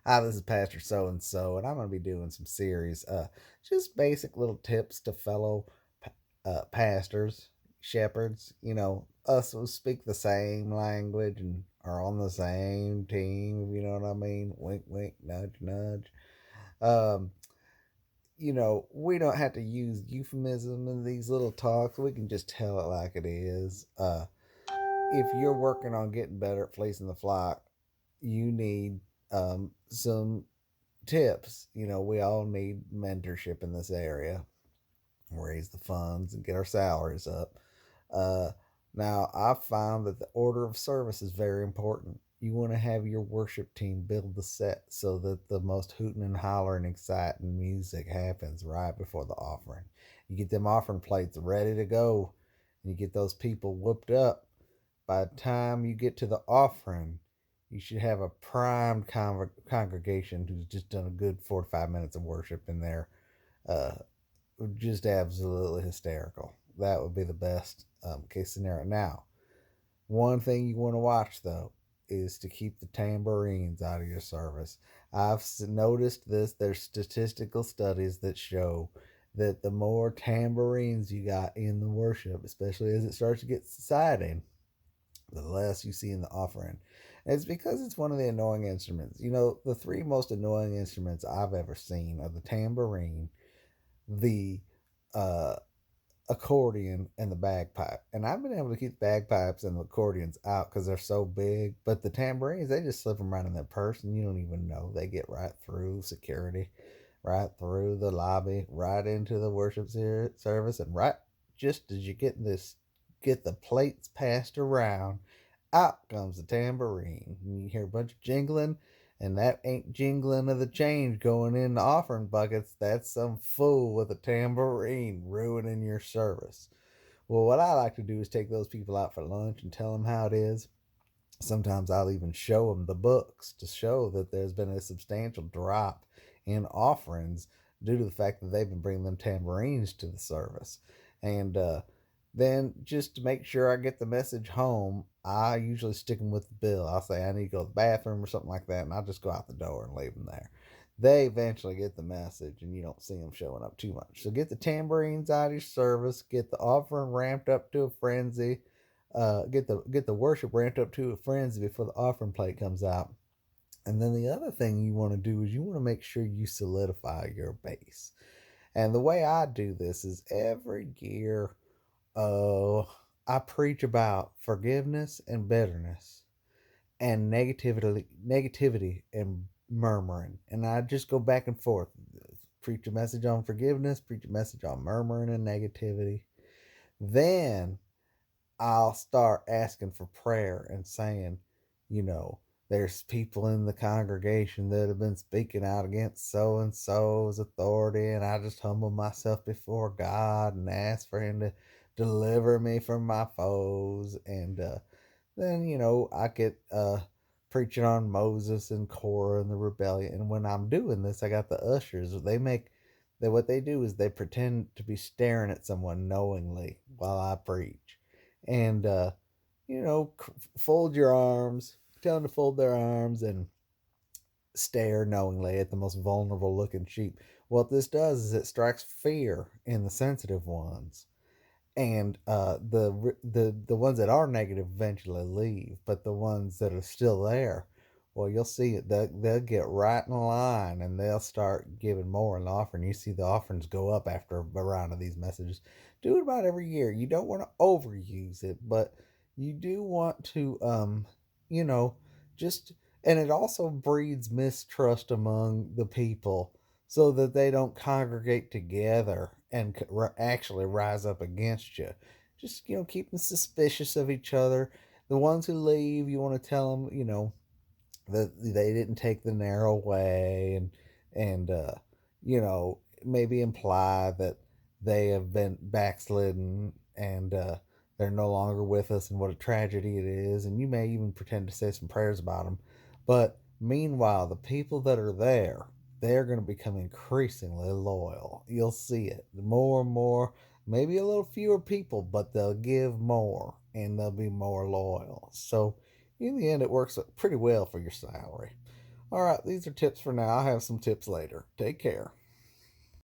Hi, this is Pastor So and So, and I'm going to be doing some series, just basic little tips to fellow pastors, shepherds, us who speak the same language and are on the same team, if you know what I mean. Wink, wink, nudge, nudge. Um, we don't have to use euphemism in these little talks. We can just tell it like it is. If you're working on getting better at fleecing the flock, you need some tips. We all need mentorship in this area, raise the funds and get our salaries up. Uh, Now, I found that the order of service is very important. You want to have your worship team build the set so that the most hooting and hollering, exciting music happens right before the offering. You get them offering plates ready to go, and you get those people whooped up. By the time you get to the offering, you should have a primed congregation who's just done a good 45 minutes of worship in there. Uh, just absolutely hysterical. That would be the best case scenario. Now, one thing you want to watch though is to keep the tambourines out of your service. I've noticed this. There's statistical studies that show that the more tambourines you got in the worship, especially as it starts to get exciting, the less you see in the offering. And it's because it's one of the annoying instruments. The three most annoying instruments I've ever seen are the tambourine, the uh, accordion, and the bagpipe. And I've been able to keep bagpipes and the accordions out because they're so big. But the tambourines, they just slip them right in their purse and you don't even know. They get right through security, right through the lobby, right into the worship service, and right just as you get the plates passed around, out comes the tambourine. And you hear a bunch of jingling, and that ain't jingling of the change going in the offering buckets. That's some fool with a tambourine ruining your service. Well, what I like to do is take those people out for lunch and tell them how it is. Sometimes I'll even show them the books to show that there's been a substantial drop in offerings due to the fact that they've been bringing them tambourines to the service. And then just to make sure I get the message home, I usually stick them with the bill. I'll say I need to go to the bathroom or something like that, and I'll just go out the door and leave them there. They eventually get the message, and you don't see them showing up too much. So get the tambourines out of your service, get the offering ramped up to a frenzy, get the worship ramped up to a frenzy before the offering plate comes out. And then the other thing you want to do is you want to make sure you solidify your base. And the way I do this is every year, I preach about forgiveness and bitterness and negativity and murmuring. And I just go back and forth. Preach a message on forgiveness, preach a message on murmuring and negativity. Then I'll start asking for prayer and saying, you know, there's people in the congregation that have been speaking out against so and so's authority, and I just humble myself before God and ask for Him to deliver me from my foes. And then, I get preaching on Moses and Korah and the rebellion. And when I'm doing this, I got the ushers. What they do is they pretend to be staring at someone knowingly while I preach and fold your arms, tell them to fold their arms and stare knowingly at the most vulnerable looking sheep. What this does is it strikes fear in the sensitive ones, and the ones that are negative eventually leave, but the ones that are still there, well, you'll see it. They'll get right in line and they'll start giving more in the offering. You see the offerings go up after a round of these messages. Do it about every year. You don't want to overuse it, but you do want to, you know, just, and it also breeds mistrust among the people so that they don't congregate together and actually rise up against you. Just, keep them suspicious of each other. The ones who leave, you want to tell them, that they didn't take the narrow way, and maybe imply that they have been backslidden, and they're no longer with us, and what a tragedy it is. And you may even pretend to say some prayers about them. But meanwhile, the people that are there, they're going to become increasingly loyal. You'll see it more and more, maybe a little fewer people, but they'll give more and they'll be more loyal. So in the end, it works pretty well for your salary. All right, these are tips for now. I'll have some tips later. Take care.